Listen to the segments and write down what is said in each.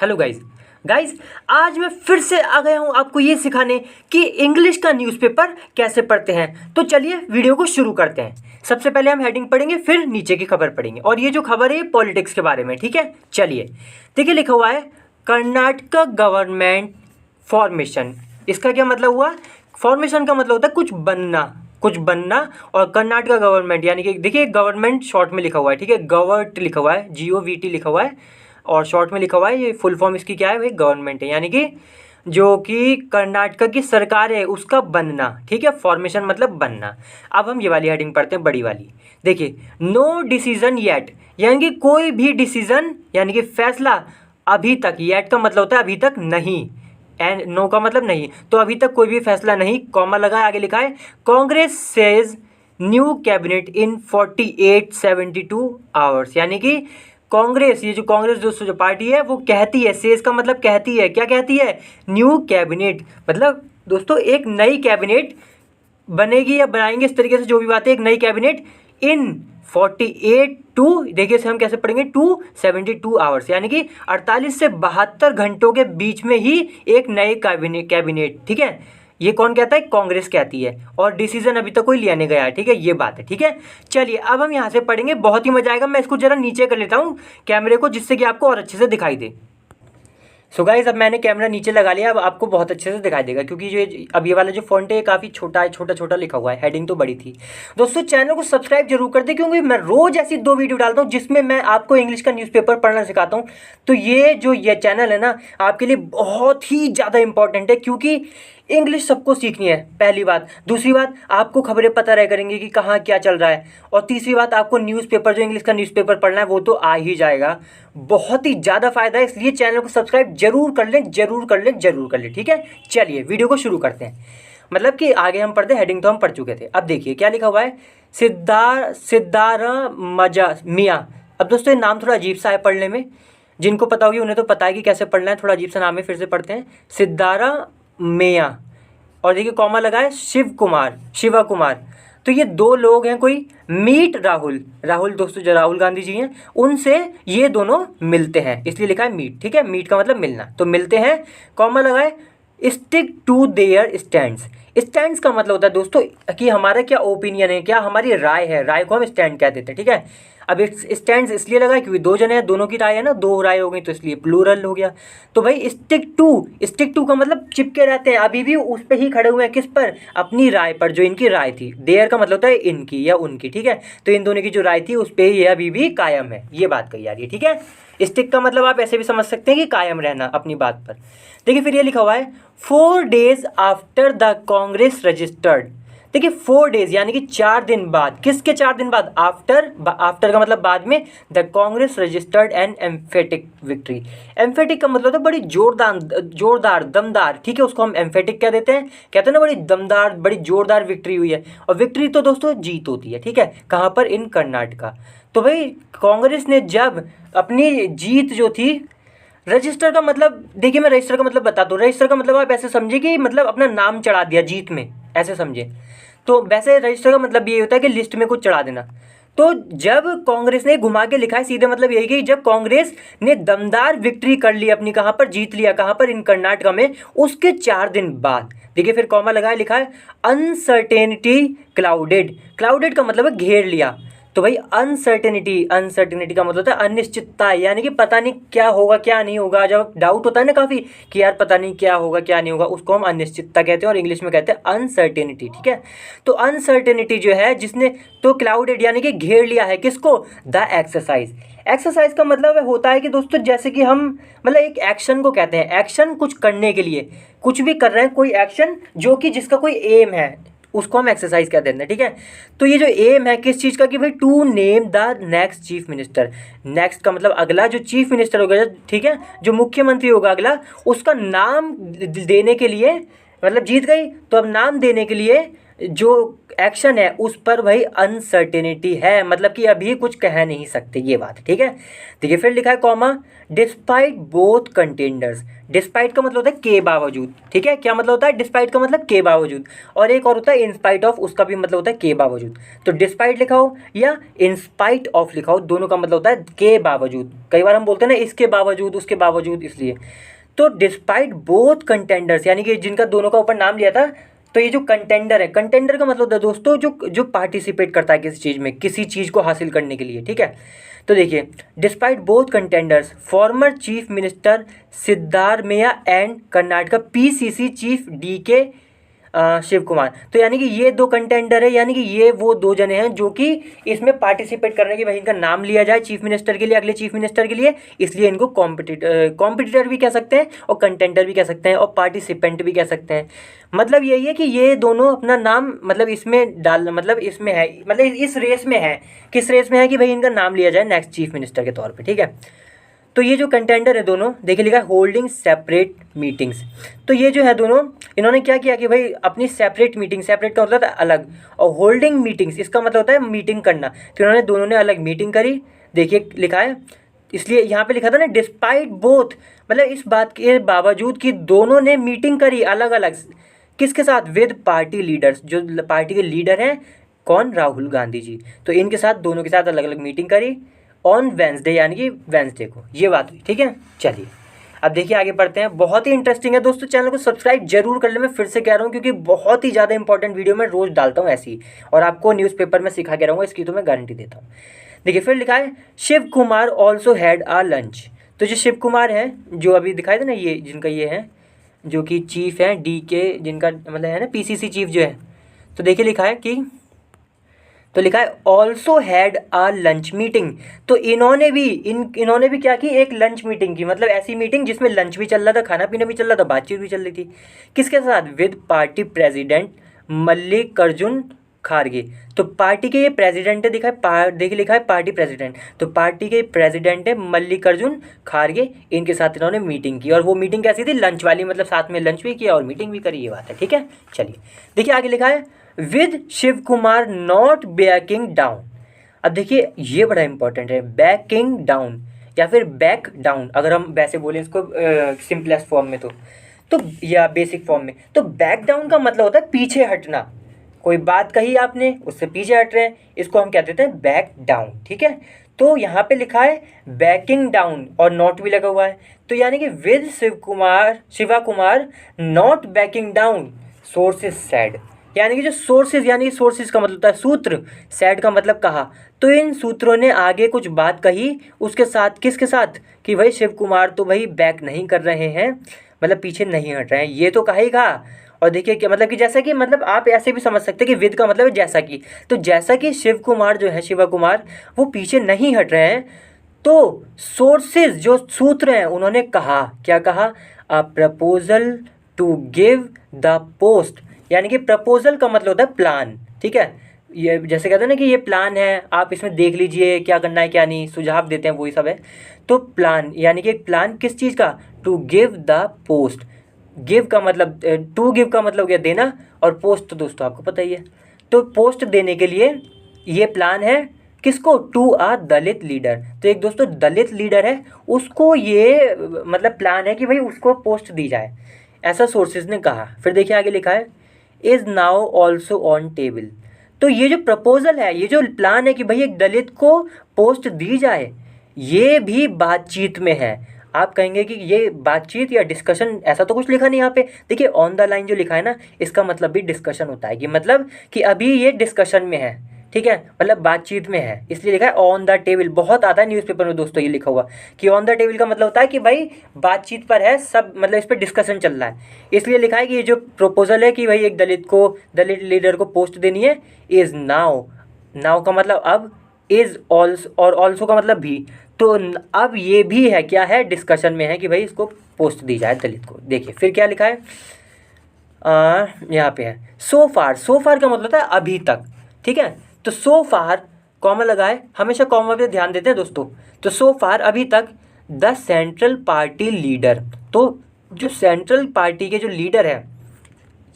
Hello guys आज मैं फिर से आ गया हूँ आपको ये सिखाने कि इंग्लिश का न्यूज़पेपर कैसे पढ़ते हैं। तो चलिए वीडियो को शुरू करते हैं। सबसे पहले हम हेडिंग पढ़ेंगे, फिर नीचे की खबर पढ़ेंगे, और ये जो खबर है पॉलिटिक्स के बारे में, ठीक है। चलिए देखिए, लिखा हुआ है कर्नाटक गवर्नमेंट फॉर्मेशन। इसका क्या मतलब हुआ? फॉर्मेशन का मतलब होता है कुछ बनना, और कर्नाटक गवर्नमेंट यानी कि देखिए गवर्नमेंट शॉर्ट में लिखा हुआ है, ठीक है। गवर्ट लिखा हुआ है, GOVT लिखा हुआ है, और शॉर्ट में लिखा हुआ है। ये फुल फॉर्म इसकी क्या है भाई? गवर्नमेंट है, यानी कि जो कि कर्नाटक की सरकार है उसका बनना, ठीक है। फॉर्मेशन मतलब बनना। अब हम ये वाली हेडिंग पढ़ते हैं, बड़ी वाली। देखिए, नो डिसीजन येट, यानी कि कोई भी डिसीजन यानी कि फैसला अभी तक। येट का मतलब होता है अभी तक नहीं, एंड नो का मतलब नहीं। तो अभी तक कोई भी फैसला नहीं, कॉमा लगा, आगे लिखा है कांग्रेस सेज न्यू कैबिनेट इन 48-72 आवर्स। यानी कि कांग्रेस, ये जो कांग्रेस जो पार्टी है वो कहती है, सेज का मतलब कहती है, क्या कहती है? न्यू कैबिनेट, मतलब दोस्तों एक नई कैबिनेट बनेगी या बनाएंगे, इस तरीके से जो भी बात है, एक नई कैबिनेट इन 48 टू, देखिए इसे हम कैसे पढ़ेंगे, 272 आवर्स, यानी कि 48 से 72 घंटों के बीच में ही एक नए कैबिनेट, ठीक है। ये कौन कहता है? कांग्रेस कहती है, और डिसीजन अभी तक कोई लिया नहीं गया है, ठीक है। ये बात है, ठीक है। चलिए अब हम यहाँ से पढ़ेंगे, बहुत ही मजा आएगा। मैं इसको जरा नीचे कर लेता हूँ कैमरे को, जिससे कि आपको और अच्छे से दिखाई दे। सो गाइस, अब मैंने कैमरा नीचे लगा लिया, अब आपको बहुत अच्छे से दिखाई देगा, क्योंकि जो अब ये वाला जो फॉन्ट है ये काफ़ी छोटा है, छोटा छोटा लिखा हुआ है। हेडिंग तो बड़ी थी। दोस्तों चैनल को सब्सक्राइब जरूर कर दे, क्योंकि मैं रोज़ ऐसी 2 वीडियो डालता हूँ जिसमें मैं आपको इंग्लिश का न्यूज़पेपर पढ़ना सिखाता हूँ। तो ये चैनल है ना, आपके लिए बहुत ही ज़्यादा इंपॉर्टेंट है, क्योंकि इंग्लिश सबको सीखनी है, पहली बात। दूसरी बात, आपको खबरें पता रह करेंगी कि कहाँ क्या चल रहा है। और तीसरी बात, आपको न्यूज़पेपर, जो इंग्लिश का न्यूज़पेपर पढ़ना है वो तो आ ही जाएगा। बहुत ही ज़्यादा फायदा है, इसलिए चैनल को सब्सक्राइब जरूर कर लें, जरूर कर लें, जरूर कर लें, ठीक है। चलिए वीडियो को शुरू करते हैं। मतलब कि आगे हम पढ़ते, हेडिंग तो हम पढ़ चुके थे। अब देखिए क्या लिखा हुआ है, सिद्धार मजा मियाँ। अब दोस्तों ये नाम थोड़ा अजीब सा है पढ़ने में, जिनको पता होगी उन्हें तो पता है कि कैसे पढ़ना है। थोड़ा अजीब सा नाम है, फिर से पढ़ते हैं, सिद्धारा मेया, और देखिए कॉमा लगा है, शिवा कुमार। तो ये 2 लोग हैं, कोई मीट राहुल दोस्तों जो राहुल गांधी जी हैं, उनसे ये दोनों मिलते हैं, इसलिए लिखा है मीट, ठीक है। मीट का मतलब मिलना, तो मिलते हैं, कॉमा लगा है, स्टिक टू देयर स्टैंड्स का मतलब होता है दोस्तों कि हमारा क्या ओपिनियन है, क्या हमारी राय है। राय को हम स्टैंड कह देते हैं, ठीक है। अब स्टैंड्स इसलिए लगा क्योंकि 2 जने हैं, दोनों की राय है ना, 2 राय हो गई, तो इसलिए प्लूरल हो गया। तो भाई स्टिक टू का मतलब चिपके रहते हैं, अभी भी उस पर ही खड़े हुए हैं, किस पर? अपनी राय पर, जो इनकी राय थी। देयर का मतलब होता है इनकी या उनकी, ठीक है। तो इन दोनों की जो राय थी उस पर ये अभी भी कायम है, ये बात कही जा रही है, ठीक है। स्टिक का मतलब आप ऐसे भी समझ सकते हैं कि कायम रहना अपनी बात पर। देखिए फिर ये लिखा हुआ है 4 days after the Congress registered. देखिए 4 days यानी कि 4 दिन बाद, किसके 4 दिन बाद? आफ्टर का मतलब बाद में, the Congress registered an emphatic victory. Emphatic का मतलब है बड़ी जोरदार दमदार, ठीक है, उसको हम एम्फेटिक कह देते हैं। कहते हैं ना बड़ी दमदार, बड़ी जोरदार विक्ट्री हुई है। और विक्ट्री तो दोस्तों जीत होती है, ठीक है। कहाँ पर? इन कर्नाटका। तो भाई कांग्रेस ने जब अपनी जीत जो थी, रजिस्टर का मतलब, देखिए मैं रजिस्टर का मतलब बताता हूँ। रजिस्टर का मतलब आप ऐसे समझिए कि मतलब अपना नाम चढ़ा दिया जीत में, ऐसे समझे। तो वैसे रजिस्टर का मतलब ये होता है कि लिस्ट में कुछ चढ़ा देना। तो जब कांग्रेस ने, घुमा के लिखा है, सीधे मतलब यही कि जब कांग्रेस ने दमदार विक्ट्री कर ली अपनी, कहाँ पर जीत लिया, कहाँ पर? इन कर्नाटका में, उसके 4 दिन बाद। देखिए फिर कॉमा लगाया, लिखा है अनसर्टेनिटी क्लाउडेड का मतलब है घेर लिया। तो भाई अनसर्टेनिटी का मतलब होता है अनिश्चितता, यानी कि पता नहीं क्या होगा क्या नहीं होगा। जब डाउट होता है ना काफ़ी कि यार पता नहीं क्या होगा क्या नहीं होगा, उसको हम अनिश्चितता कहते हैं, और इंग्लिश में कहते हैं अनसर्टेनिटी, ठीक है। तो अनसर्टेनिटी जो है जिसने, तो क्लाउडेड यानी कि घेर लिया है, किसको? द एक्सरसाइज का मतलब होता है कि दोस्तों जैसे कि हम, मतलब एक एक्शन को कहते हैं, एक्शन कुछ करने के लिए, कुछ भी कर रहे हैं, कोई एक्शन जो कि जिसका कोई एम है, उसको हम एक्सरसाइज कह देते हैं, ठीक है। तो ये जो एम है किस चीज़ का, कि भाई to name the next chief minister. Next का मतलब अगला जो चीफ मिनिस्टर होगा, ठीक है, जो मुख्यमंत्री होगा अगला, उसका नाम देने के लिए, मतलब जीत गई तो अब नाम देने के लिए जो एक्शन है उस पर भाई अनसर्टेनिटी है, मतलब कि अभी कुछ कह नहीं सकते, ये बात है। ठीक है, देखिए फिर लिखा है comma, despite both contenders. Despite का मतलब होता है के बावजूद। ठीक है, क्या मतलब होता है डिस्पाइट का मतलब के बावजूद, और एक और होता है इंस्पाइट ऑफ, उसका भी मतलब होता है के बावजूद। तो डिस्पाइट लिखा हो या इंस्पाइट ऑफ लिखा हो, दोनों का मतलब होता है के बावजूद। कई बार हम बोलते हैं ना इसके बावजूद, उसके बावजूद, इसलिए। तो डिस्पाइट बोथ कंटेंडर्स, यानी कि जिनका दोनों का ऊपर नाम लिया था, तो ये जो कंटेंडर है, कंटेंडर का मतलब होता है दोस्तों जो जो पार्टिसिपेट करता है किसी चीज़ में, किसी चीज़ को हासिल करने के लिए। ठीक है, तो देखिए despite both contenders, former chief minister Siddaramaiah and Karnataka PCC chief DK Shivakumar. तो यानी कि ये दो कंटेंडर है, यानी कि ये वो दो जने हैं जो कि इसमें पार्टिसिपेट करने की, भाई इनका नाम लिया जाए चीफ मिनिस्टर के लिए, अगले चीफ मिनिस्टर के लिए, इसलिए इनको कॉम्पिटिटर भी कह सकते हैं और कंटेंडर भी कह सकते हैं और पार्टिसिपेंट भी कह सकते हैं। मतलब यही है कि ये दोनों अपना नाम मतलब इसमें डाल, मतलब इसमें है, मतलब इस रेस में है। किस रेस में है कि भाई इनका नाम लिया जाए नेक्स्ट चीफ मिनिस्टर के तौर पर। ठीक है, तो ये जो कंटेंडर है दोनों, देखिए लिखा है होल्डिंग सेपरेट मीटिंग्स। तो ये जो है दोनों, इन्होंने क्या किया कि भाई अपनी सेपरेट मीटिंग, सेपरेट का मतलब है अलग, और होल्डिंग मीटिंग्स इसका मतलब होता है मीटिंग करना। तो इन्होंने दोनों ने अलग मीटिंग करी। देखिए लिखा है, इसलिए यहाँ पे लिखा था ना डिस्पाइट बोथ, मतलब इस बात के बावजूद कि दोनों ने मीटिंग करी अलग अलग, किसके साथ, विद पार्टी लीडर्स, जो पार्टी के लीडर हैं कौन, राहुल गांधी जी। तो इनके साथ, दोनों के साथ अलग अलग मीटिंग करी ऑन वेंसडे, यानी कि वेंसडे को, ये बात हुई। ठीक है, चलिए अब देखिए आगे बढ़ते हैं। बहुत ही इंटरेस्टिंग है दोस्तों, चैनल को सब्सक्राइब जरूर कर ले, मैं फिर से कह रहा हूँ, क्योंकि बहुत ही ज़्यादा इंपॉर्टेंट वीडियो मैं रोज़ डालता हूँ ऐसी, और आपको न्यूज़पेपर में सिखा के रहूँगा, इसकी तो मैं गारंटी देता हूँ। देखिए फिर लिखा है Shivakumar also had a lunch. तो जो शिव कुमार है, जो अभी दिखाई दे ना, ये जिनका ये है, जो कि चीफ है डी के, जिनका मतलब है ना पीसीसी चीफ जो है, तो देखिए लिखा है कि, तो लिखा है also had a lunch meeting. तो इन्होंने भी क्या की, एक लंच मीटिंग की, मतलब ऐसी मीटिंग जिसमें लंच भी चल रहा था, खाना पीना भी चल रहा था, बातचीत भी चल रही थी। किसके साथ, with party president Mallikarjun Kharge. तो पार्टी के ये प्रेसिडेंट है, देखिए लिखा है पार्टी प्रेसिडेंट, तो पार्टी के प्रेसिडेंट है मल्लिकार्जुन खारगे, इनके साथ इन्होंने मीटिंग की। और वो मीटिंग कैसी थी, लंच वाली, मतलब साथ में लंच भी किया और मीटिंग भी करी, ये बात है। ठीक है, चलिए देखिए आगे लिखा है with Shivakumar not backing down. अब देखिए ये बड़ा इंपॉर्टेंट है, बैकिंग डाउन या फिर बैक डाउन, अगर हम वैसे बोलें इसको सिंपलेस्ट फॉर्म में, तो या बेसिक फॉर्म में, तो बैक डाउन का मतलब होता है पीछे हटना। कोई बात कही आपने, उससे पीछे हट रहे हैं, इसको हम क्या देते हैं, बैक डाउन। ठीक है, तो यहाँ पे लिखा है बैकिंग डाउन और नॉट भी लगा हुआ है, तो यानी कि with Shiva Kumar not backing down sources said, यानी कि जो सोर्सेज, यानी कि सोर्सेज का मतलब होता है सूत्र, सेड का मतलब कहा। तो इन सूत्रों ने आगे कुछ बात कही, उसके साथ किसके साथ, कि भाई शिव कुमार तो भाई बैक नहीं कर रहे हैं, मतलब पीछे नहीं हट रहे हैं, ये तो कहा ही कहा। और देखिए क्या मतलब कि जैसा कि, मतलब आप ऐसे भी समझ सकते हैं कि विद का मतलब है जैसा कि, तो जैसा कि शिव कुमार जो है, शिवा कुमार, वो पीछे नहीं हट रहे हैं, तो सोर्सेज जो सूत्र हैं उन्होंने कहा, क्या कहा, a proposal to give the post, यानी कि प्रपोजल का मतलब होता है प्लान। ठीक है, ये जैसे कहते हैं ना कि ये प्लान है, आप इसमें देख लीजिए क्या करना है क्या नहीं, सुझाव देते हैं, वही सब है। तो प्लान, यानी कि एक प्लान किस चीज़ का, to give the post, give का मतलब, टू गिव का मतलब क्या, देना, और पोस्ट तो दोस्तों आपको पता ही है। तो पोस्ट देने के लिए ये प्लान है, किसको, टू आ दलित लीडर। तो एक दोस्तों दलित लीडर है, उसको ये मतलब प्लान है कि भाई उसको पोस्ट दी जाए, ऐसा सोर्सेज ने कहा। फिर देखिए आगे लिखा है is now also on table. तो ये जो प्रपोजल है, ये जो प्लान है कि भाई एक दलित को पोस्ट दी जाए, ये भी बातचीत में है। आप कहेंगे कि ये बातचीत या डिस्कशन, ऐसा तो कुछ लिखा नहीं यहाँ पे। देखिए ऑन द लाइन जो लिखा है ना, इसका मतलब भी डिस्कशन होता है, कि मतलब कि अभी ये डिस्कशन में है। ठीक है, मतलब बातचीत में है, इसलिए लिखा है ऑन द टेबल। बहुत आता है न्यूज़पेपर में दोस्तों ये लिखा हुआ कि ऑन द टेबल का मतलब होता है कि भाई बातचीत पर है सब, मतलब इस पर डिस्कशन चल रहा है। इसलिए लिखा है कि ये जो प्रपोजल है कि भाई एक दलित लीडर को पोस्ट देनी है, इज़ नाउ, नाउ का मतलब अब, इज़ ऑल्सो, और ऑल्सो का मतलब भी, तो अब ये भी है, क्या है, डिस्कशन में है कि भाई इसको पोस्ट दी जाए दलित को। देखिए फिर क्या लिखा है, यहाँ पे है सो फार का मतलब होता है अभी तक। ठीक है, तो सो फार कॉमा लगाए, हमेशा कॉमा पे ध्यान देते हैं दोस्तों। तो सो फार अभी तक द सेंट्रल पार्टी लीडर, तो जो सेंट्रल पार्टी के जो लीडर है,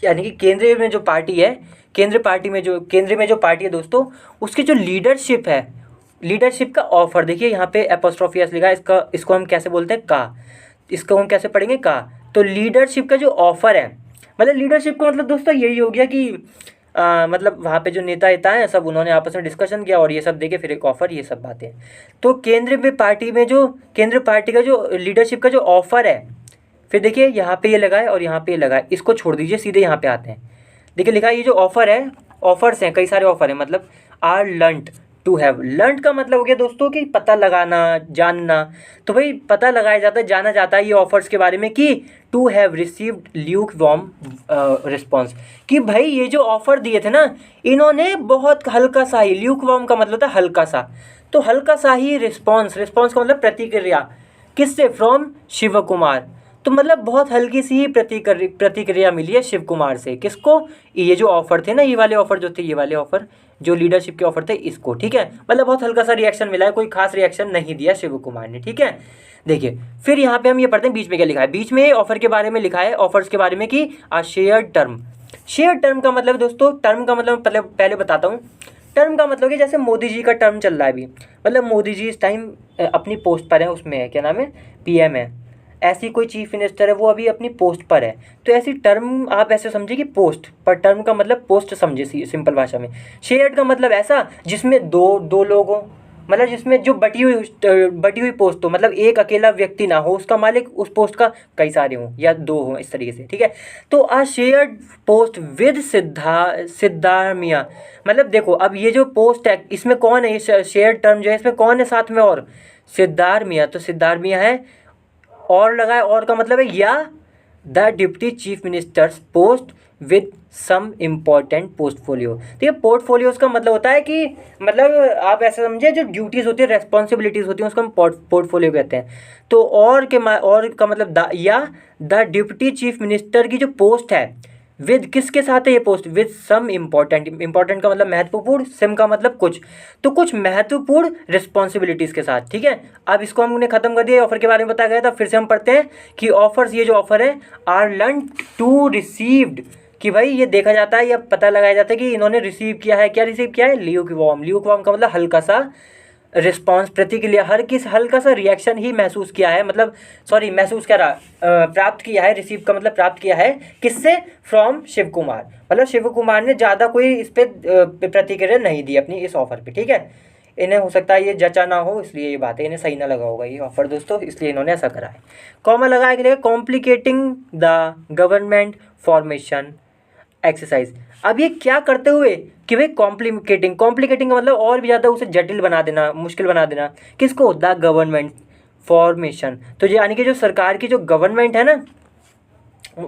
यानी कि केंद्रीय में जो पार्टी है, केंद्र में जो पार्टी है दोस्तों, उसकी जो लीडरशिप है, लीडरशिप का ऑफर, देखिए यहाँ पे एपोस्ट्रोफी एस लिखा है, इसको हम कैसे बोलते हैं, का, इसको हम कैसे पढ़ेंगे, का। तो लीडरशिप का जो ऑफर है, मतलब लीडरशिप का मतलब दोस्तों यही हो गया कि मतलब वहाँ पे जो नेता हैं सब उन्होंने आपस में डिस्कशन किया और ये सब देके फिर एक ऑफर, ये सब बातें। तो केंद्र पार्टी का जो लीडरशिप का जो ऑफर है, फिर देखिए यहाँ पे ये लगा है और यहाँ पे ये लगा है, इसको छोड़ दीजिए, सीधे यहाँ पे आते हैं। देखिए लिखा है ये जो ऑफर है, ऑफर्स हैं, कई सारे ऑफर हैं, मतलब are learned to have. Learn का मतलब हो गया दोस्तों कि पता लगाना, जानना। तो भाई पता लगाया जाता है, जाना जाता है ये ऑफर्स के बारे में कि to have received lukewarm response, कि भाई ये जो ऑफर दिए थे ना, इन्होंने बहुत हल्का सा ही, ल्यूक वार्म का मतलब होता है हल्का सा, तो हल्का सा ही रिस्पॉन्स का मतलब प्रतिक्रिया, किससे, फ्रॉम शिव कुमार। तो मतलब बहुत हल्की सी ही प्रतिक्रिया मिली है शिव कुमार से, किसको, ये जो ऑफर थे ना, ये वाले ऑफर जो थे, ये वाले ऑफर जो लीडरशिप के ऑफर थे, इसको, ठीक है। मतलब बहुत हल्का सा रिएक्शन मिला है, कोई खास रिएक्शन नहीं दिया शिव कुमार ने, ठीक है। देखिए फिर यहाँ पे हम ये पढ़ते हैं बीच में क्या लिखा है, बीच में ऑफर के बारे में लिखा है, ऑफर्स के बारे में कि आ शेयर टर्म। शेयर टर्म का मतलब दोस्तों, टर्म का मतलब पहले बताता हूँ। टर्म का मतलब कि जैसे मोदी जी का टर्म चल रहा है अभी, मतलब मोदी जी इस टाइम अपनी पोस्ट पर है, उसमें है, क्या नाम है, पीएम है। ऐसी कोई चीफ मिनिस्टर है, वो अभी अपनी पोस्ट पर है, तो ऐसी टर्म आप ऐसे समझिए कि पोस्ट पर, टर्म का मतलब पोस्ट समझे सिंपल भाषा में। शेयर्ड का मतलब ऐसा जिसमें दो लोग हों, मतलब जिसमें जो बटी हुई पोस्ट हो, मतलब एक अकेला व्यक्ति ना हो उसका मालिक, उस पोस्ट का कई सारे हों या दो हों, इस तरीके से, ठीक है। तो आ शेयर्ड पोस्ट विद सिद्धारमिया, मतलब देखो अब ये जो पोस्ट है, इसमें कौन है, ये शेयर्ड टर्म जो है, इसमें कौन है साथ में, और सिद्धारमिया। तो सिद्धारमिया है, और लगा है, और का मतलब है या the deputy chief minister's post with some important portfolio. ठीक है, पोर्टफोलियोज का मतलब होता है कि मतलब आप ऐसा समझिए जो ड्यूटीज़ होती है, रेस्पॉन्सिबिलिटीज़ होती हैं, उसको हम पोर्टफोलियो कहते हैं। तो और का मतलब या द डिप्टी चीफ मिनिस्टर की जो पोस्ट है, विद किसके साथ है ये पोस्ट, विद सम इम्पॉर्टेंट का मतलब महत्वपूर्ण, सिम का मतलब कुछ, तो कुछ महत्वपूर्ण रिस्पॉन्सिबिलिटीज़ के साथ, ठीक है। अब इसको हमने खत्म कर दिया, ऑफर के बारे में बताया गया था, फिर से हम पढ़ते हैं कि ऑफर्स, ये जो ऑफर है, आर लर्न टू रिसीव्ड, कि भाई ये देखा जाता है या पता लगाया जाता है कि इन्होंने रिसीव किया है, क्या रिसीव किया है, ल्यूक वार्म का मतलब हल्का सा रिस्पॉन्स, प्रतिक्रिया, हल्का सा रिएक्शन ही महसूस किया है, मतलब सॉरी महसूस क्या रहा, प्राप्त किया है, रिसीव का मतलब प्राप्त किया है, किससे, फ्रॉम शिव कुमार, मतलब शिव कुमार ने ज़्यादा कोई इस पर प्रतिक्रिया नहीं दी अपनी इस ऑफर पे, ठीक है। इन्हें हो सकता है ये जचा ना हो, इसलिए ये बात है, इन्हें सही ना लगा होगा ये ऑफर दोस्तों, इसलिए इन्होंने ऐसा करा है। कॉमा लगाया गया, complicating the government formation exercise. अब ये क्या करते हुए कि भाई कॉम्प्लिकेटिंग का मतलब और भी ज़्यादा उसे जटिल बना देना, मुश्किल बना देना, किसको, द गवर्नमेंट फॉर्मेशन। तो यानी कि जो सरकार की जो गवर्नमेंट है ना,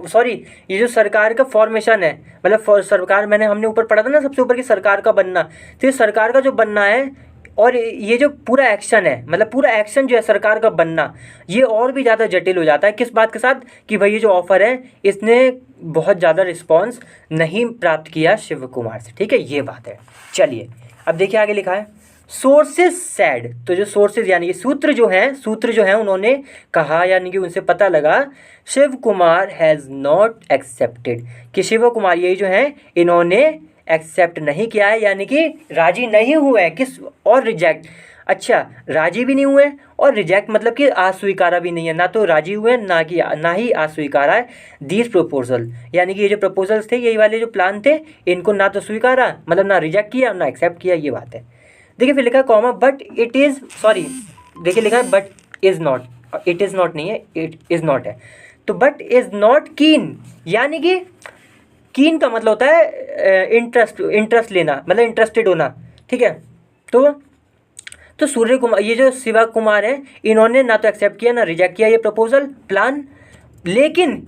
सॉरी ये जो सरकार का फॉर्मेशन है, मतलब सरकार, हमने ऊपर पढ़ा था ना सबसे ऊपर की सरकार का बनना, तो ये सरकार का जो बनना है और ये जो पूरा एक्शन है, मतलब पूरा एक्शन जो है सरकार का बनना, ये और भी ज़्यादा जटिल हो जाता है, किस बात के साथ, कि भाई ये जो ऑफ़र है इसने बहुत ज़्यादा रिस्पॉन्स नहीं प्राप्त किया शिव कुमार से, ठीक है, ये बात है। चलिए अब देखिए आगे लिखा है, सोर्सेज सैड। तो जो सोर्सेज यानी कि सूत्र जो हैं उन्होंने कहा, यानी कि उनसे पता लगा, Shivakumar has not accepted, कि शिव कुमार यही जो हैं इन्होंने एक्सेप्ट नहीं किया है, यानी कि राजी नहीं हुए हैं, किस, और रिजेक्ट, अच्छा राजी भी नहीं हुए और रिजेक्ट मतलब कि अस्वीकारा भी नहीं है, ना तो राजी हुए ना ही अस्वीकारा है दीज प्रपोजल, यानी कि ये जो प्रपोजल्स थे, यही वाले जो प्लान थे, इनको ना तो स्वीकारा, मतलब ना रिजेक्ट किया ना एक्सेप्ट किया, ये बात है। देखिए फिर लिखा है comma, but it is, sorry देखिए लिखा है but is not, it is not नहीं है, इट इज़ नॉट है, तो बट इज़ नॉट कीन, यानी कि कीन का मतलब होता है इंटरेस्ट लेना, मतलब इंटरेस्टेड होना, ठीक है। तो सूर्य कुमार, ये जो शिवा कुमार है, इन्होंने ना तो एक्सेप्ट किया ना रिजेक्ट किया ये प्रपोजल प्लान, लेकिन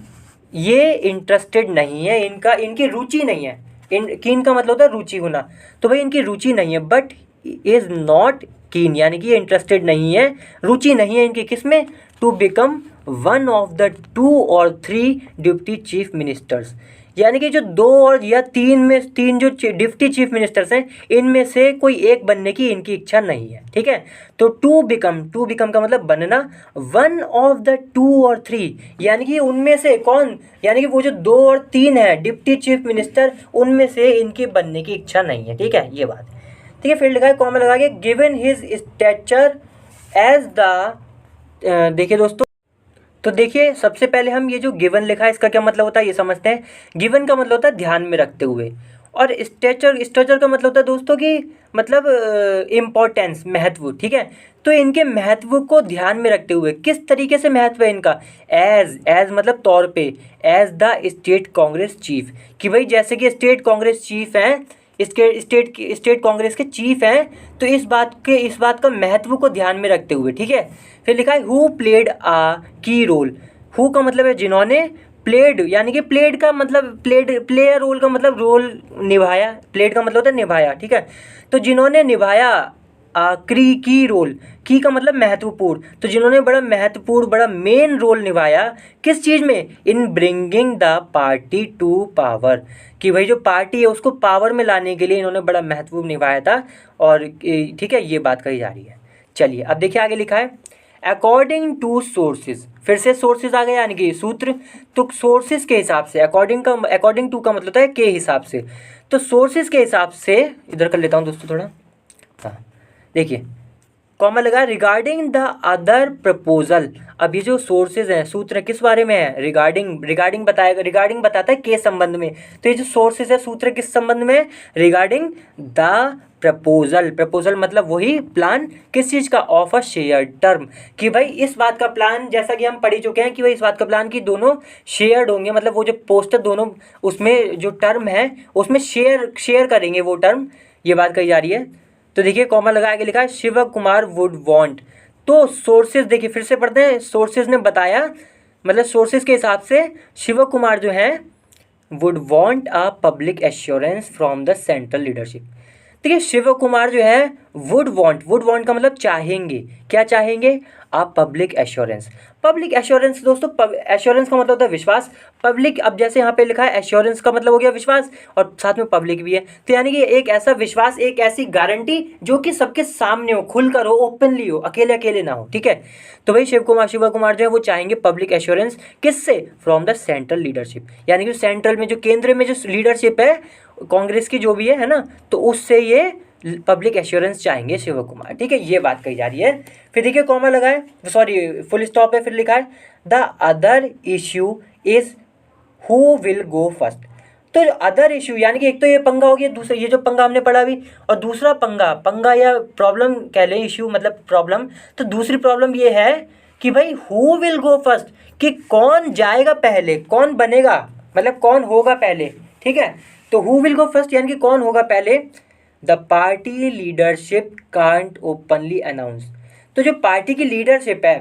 ये इंटरेस्टेड नहीं है, इनकी रुचि नहीं है, कीन का मतलब होता है रुचि होना, तो भाई इनकी रुचि नहीं है, बट इज़ नॉट कीन, यानी कि ये इंटरेस्टेड नहीं है, रुचि नहीं है इनकी, किसमें, to become one of the 2 और 3 डिप्टी चीफ मिनिस्टर्स, यानी कि जो 2 और या 3 जो डिप्टी चीफ मिनिस्टर्स हैं, इनमें से कोई एक बनने की इनकी इच्छा नहीं है। ठीक है, तो टू बिकम का मतलब बनना, 1 ऑफ द 2 और 3, यानी कि उनमें से कौन, यानी कि वो जो 2 और 3 है डिप्टी चीफ मिनिस्टर, उनमें से इनके बनने की इच्छा नहीं है। ठीक है, ये बात। ठीक है, फिर लिखा है कॉमा लगा के, given his stature as the, देखिए दोस्तों, तो देखिए सबसे पहले हम ये जो गिवन लिखा है इसका क्या मतलब होता है ये समझते हैं। गिवन का मतलब होता है ध्यान में रखते हुए, और स्टेचर का मतलब होता है दोस्तों कि मतलब इम्पोर्टेंस, महत्व। ठीक है, तो इनके महत्व को ध्यान में रखते हुए, किस तरीके से महत्व है इनका, एज मतलब तौर पे, as the state Congress chief, कि भाई जैसे कि स्टेट कांग्रेस चीफ हैं, स्टेट कांग्रेस के चीफ हैं, तो इस बात का महत्व को ध्यान में रखते हुए। ठीक है, फिर लिखा है हु प्लेड आ की रोल। हु का मतलब है जिन्होंने, प्लेड यानी कि प्लेड का मतलब प्लेयर रोल का मतलब रोल निभाया, प्लेड का मतलब होता है निभाया। ठीक है, तो जिन्होंने निभाया की रोल, की का मतलब महत्वपूर्ण, तो जिन्होंने बड़ा महत्वपूर्ण, बड़ा मेन रोल निभाया किस चीज़ में, in bringing the party to power, कि भाई जो पार्टी है उसको पावर में लाने के लिए इन्होंने बड़ा महत्वपूर्ण निभाया था। और ठीक है, ये बात कही जा रही है। चलिए अब देखिए आगे लिखा है, अकॉर्डिंग टू सोर्सेज, फिर से सोर्सेज आ गए यानी कि सूत्र, तो सोर्सेज के हिसाब से, अकॉर्डिंग टू का मतलब होता है के हिसाब से, तो सोर्सेज के हिसाब से, इधर कर लेता हूँ दोस्तों थोड़ा, हाँ देखिए कॉमा लगा, रिगार्डिंग द अदर प्रपोजल। अब ये जो सोर्सेज हैं, सूत्र किस बारे में है, रिगार्डिंग बताएगा, रिगार्डिंग बताता है के संबंध में, तो ये जो सोर्सेज है सूत्र किस संबंध में, रिगार्डिंग द प्रपोजल मतलब वही प्लान, किस चीज़ का, ऑफ अ शेयर टर्म, कि भाई इस बात का प्लान, जैसा कि हम पढ़ ही चुके हैं कि भाई इस बात का प्लान कि दोनों शेयर्ड होंगे, मतलब वो जो पोस्टर दोनों उसमें जो टर्म है उसमें शेयर करेंगे वो टर्म, ये बात कही जा रही है। तो देखिए कॉमा लगा के लिखा है शिव कुमार वुड वांट, तो सोर्सेज देखिए फिर से पढ़ते हैं, सोर्सेज ने बताया, मतलब सोर्सेज के हिसाब से शिव कुमार जो है would want a public assurance from the central leadership. देखिए शिव कुमार जो है वुड वांट का मतलब चाहेंगे, क्या चाहेंगे, आप पब्लिक एश्योरेंस दोस्तों, एश्योरेंस का मतलब होता है विश्वास, पब्लिक, अब जैसे यहाँ पे लिखा है एश्योरेंस का मतलब हो गया विश्वास और साथ में पब्लिक भी है, तो यानी कि एक ऐसा विश्वास, एक ऐसी गारंटी जो कि सबके सामने हो, खुलकर हो, ओपनली हो, अकेले अकेले ना हो। ठीक है, तो भाई शिव कुमार जो है वो चाहेंगे पब्लिक एश्योरेंस, किससे, फ्रॉम द सेंट्रल लीडरशिप, यानी कि सेंट्रल में जो केंद्र में जो लीडरशिप है कांग्रेस की जो भी है ना, तो उससे ये पब्लिक एश्योरेंस चाहेंगे शिव कुमार। ठीक है, ये बात कही जा रही है। फिर देखिए कॉमा लगा है, सॉरी फुल स्टॉप है, फिर लिखा है the other issue is who will go first. तो अदर इश्यू यानी कि एक तो ये पंगा हो गया, दूसरा ये जो पंगा हमने पढ़ा अभी, और दूसरा पंगा या प्रॉब्लम कह लें, इश्यू मतलब प्रॉब्लम, तो दूसरी प्रॉब्लम ये है कि भाई हु विल गो फर्स्ट, कि कौन जाएगा पहले, कौन बनेगा, मतलब कौन होगा पहले। ठीक है, तो हु विल गो फर्स्ट यानी कि कौन होगा पहले, the party leadership can't openly announce. तो जो पार्टी की लीडरशिप है,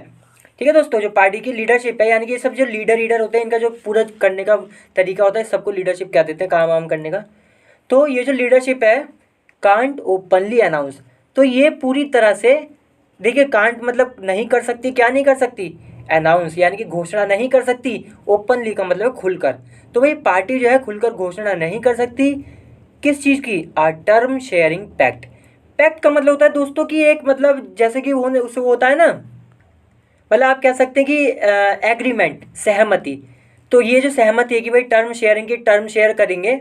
ठीक है दोस्तों, जो पार्टी की लीडरशिप है यानी कि सब जो लीडर होते हैं, इनका जो पूरा करने का तरीका होता है, सबको लीडरशिप कह देते हैं, काम वाम करने का। तो ये जो लीडरशिप है कांट ओपनली अनाउंस, तो ये पूरी तरह से देखिए, कांट मतलब नहीं कर सकती, क्या नहीं कर सकती, अनाउंस यानी कि घोषणा नहीं कर सकती, ओपनली का मतलब खुलकर, तो भाई पार्टी जो है खुलकर घोषणा नहीं कर सकती किस चीज़ की, टर्म शेयरिंग पैक्ट का मतलब होता है दोस्तों कि एक मतलब जैसे कि वो उससे होता है ना, मतलब आप कह सकते हैं कि एग्रीमेंट, सहमति, तो ये जो सहमति है कि भाई टर्म शेयर करेंगे,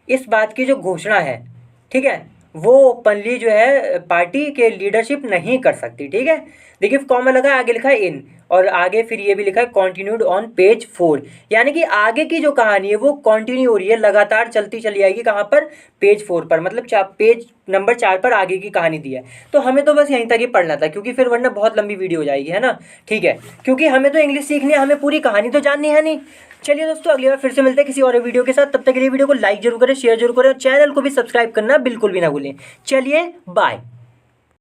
इस बात की जो घोषणा है, ठीक है, वो ओपनली जो है पार्टी के लीडरशिप नहीं कर सकती। ठीक है, देखिए कॉमा लगा, आगे लिखा है इन, और आगे फिर ये भी लिखा है कॉन्टिन्यूड ऑन पेज 4, यानी कि आगे की जो कहानी है वो कंटिन्यू हो रही है, लगातार चलती चली आएगी, कहाँ पर, पेज 4 पर, मतलब पेज नंबर 4 पर आगे की कहानी दी है। तो हमें तो बस यहीं तक ही पढ़ना था, क्योंकि फिर वरना बहुत लंबी वीडियो हो जाएगी, है ना। ठीक है, क्योंकि हमें तो इंग्लिश सीखनी है, हमें पूरी कहानी तो जाननी है नहीं। चलिए दोस्तों, अगली बार फिर से मिलते हैं किसी और वीडियो के साथ, तब तक के लिए वीडियो को लाइक जरूर करें, शेयर जरूर करें, और चैनल को भी सब्सक्राइब करना बिल्कुल भी ना भूलें। चलिए बाय।